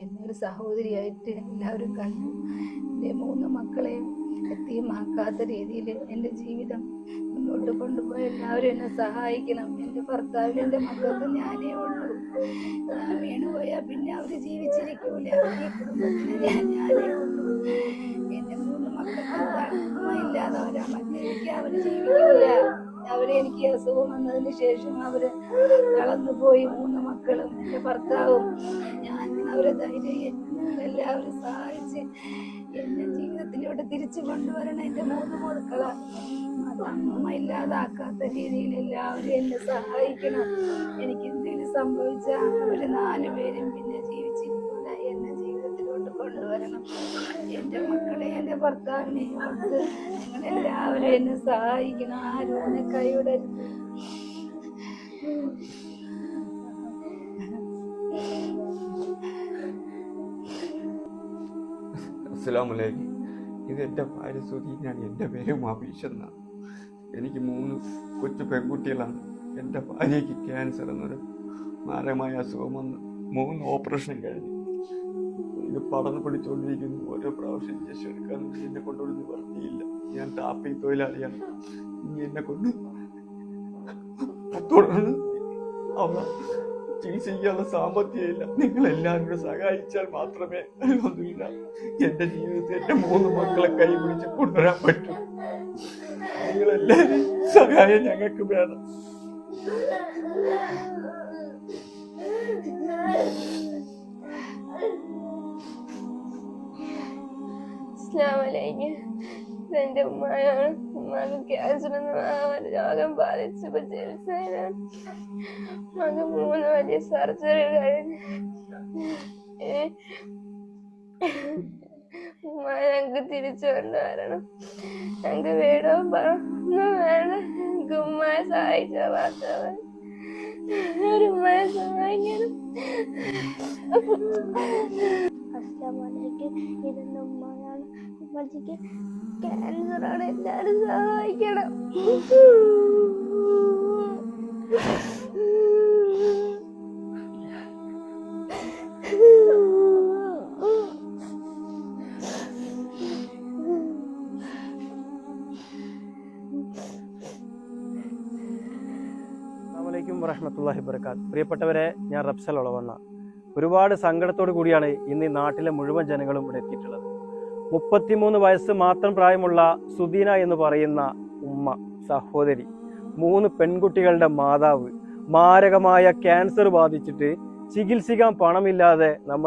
എന്നെ ഒരു സഹോദരിയായിട്ട് എല്ലാവരും കണ്ടു. എൻ്റെ 3 മക്കളെയും എത്തിയുമാക്കാത്ത രീതിയിൽ എൻ്റെ ജീവിതം മുന്നോട്ട് കൊണ്ടുപോയി എല്ലാവരും എന്നെ സഹായിക്കണം. എൻ്റെ ഭർത്താവിനും എൻ്റെ മക്കൾക്ക് ഞാനേ ഉള്ളൂ. ഞാൻ വീണുപോയാൽ പിന്നെ അവർ ജീവിച്ചിരിക്കൂല. ഈ കുടുംബത്തിന് ഞാനേ ഉള്ളൂ. എൻ്റെ 3 മക്കൾക്ക് അമ്മ ഇല്ലാതെ മറ്റെനിക്ക് അവർ ജീവിക്കൂല. എനിക്ക് അസുഖം വന്നതിന് ശേഷം അവര് കളന്നുപോയി. 3 മക്കളും എൻ്റെ ഭർത്താവും. ഞാൻ അവരെ ധൈര്യം എല്ലാവരും സഹായിച്ച് എന്നെ ജീവിതത്തിലൂടെ തിരിച്ചു കൊണ്ടുവരണം. എൻ്റെ 3 മക്കളെ അമ്മ ഇല്ലാതാക്കാത്ത രീതിയിൽ എല്ലാവരും എന്നെ സഹായിക്കണം. എനിക്ക് എന്തെങ്കിലും സംഭവിച്ചാൽ അവര് 4 പേരും പിന്നെ ജീവിച്ചിരിക്കൂല. എന്നെ ജീവിതത്തിലോട്ട് കൊണ്ടുവരണം. എൻ്റെ മക്കളെ എൻ്റെ ഭർത്താവിനെ ഓർത്ത് നിങ്ങളെല്ലാവരും എന്നെ സഹായിക്കണം. ആരും എന്നെ കൈവിടരുത്. അസ്സലാമലൈക്കും. ഇത് എൻ്റെ ഭാര്യ സുധീനാണ്. എൻ്റെ പേര് മാബീഷ് എന്നാണ്. എനിക്ക് 3 കൊച്ചു പെൺകുട്ടികളാണ്. എൻ്റെ ഭാര്യയ്ക്ക് ക്യാൻസർ എന്നൊരു മാരകമായ അസുഖം വന്ന് 3 ഓപ്പറേഷൻ കഴിഞ്ഞു. ഇത് പടർന്ന് പിടിച്ചുകൊണ്ടിരിക്കുന്നു. ഓരോ പ്രാവശ്യം ഇഞ്ചക്ഷൻ എടുക്കാൻ എന്നെ കൊണ്ടൊരു നിവർത്തിയില്ല. ഞാൻ ടാപ്പിംഗ് തൊഴിലാളിയാണ്. ഇനി എന്നെ കൊണ്ട് തുടർന്ന് ചികിത്സിക്കാനുള്ള സാമ്പത്തികമില്ല. നിങ്ങളെല്ലാവരും സഹായിച്ചാൽ മാത്രമേ അൽഹംദുലില്ലാ എൻ്റെ ജീവിതത്തിൽ എൻ്റെ 3 മക്കളെ കൈ പിടിച്ച് കൊണ്ടുവരാൻ പറ്റൂ. നിങ്ങളെല്ലാവരും സഹായം ഞങ്ങൾക്ക് വേണം. എന്റെ ഉമ്മയാണ്. ഉമ്മക്ക് ക്യാൻസർ എന്ന രോഗം ബാധിച്ചപ്പോ ചികിത്സയിലാണ്. ഉമ്മക്ക് 3 വലിയ സർജറി കഴിഞ്ഞ് ഉമ്മ ഞങ്ങക്ക് തിരിച്ചു കൊണ്ടുവരണം. ഞങ്ങക്ക് വീടോ പണമൊന്നും വേണ്ട. ഞങ്ങക്ക് ഉമ്മയെ സഹായിച്ചാൽ മാത്രമേ. ഒരു ഉമ്മയെ സഹായിക്കണം. അസ്സലാമലൈക്കും. ഇതെന്റെ ഉമ്മയാണ്. ഉമ്മച്ചിക്ക് ക്യാൻസറാണ്. എല്ലാവരും സഹായിക്കണം. അസ്സലാമലൈക്കും വറഹ്മത്തുള്ളാഹി വബറകാത്ത്. പ്രിയപ്പെട്ടവരെ, ഞാൻ റബ്സൽ ഒളവണ്ണ. ഒരുപാട് സങ്കടത്തോടു കൂടിയാണ് ഇന്ന് ഈ നാട്ടിലെ മുഴുവൻ ജനങ്ങളും ഇവിടെ എത്തിയിട്ടുള്ളത്. 33 വയസ്സ് മാത്രം പ്രായമുള്ള സുദീന എന്ന് പറയുന്ന ഉമ്മ, സഹോദരി, 3 പെൺകുട്ടികളുടെ മാതാവ്, മാരകമായ ക്യാൻസർ ബാധിച്ചിട്ട് ചികിത്സിക്കാൻ പണമില്ലാതെ നമ്മുടെ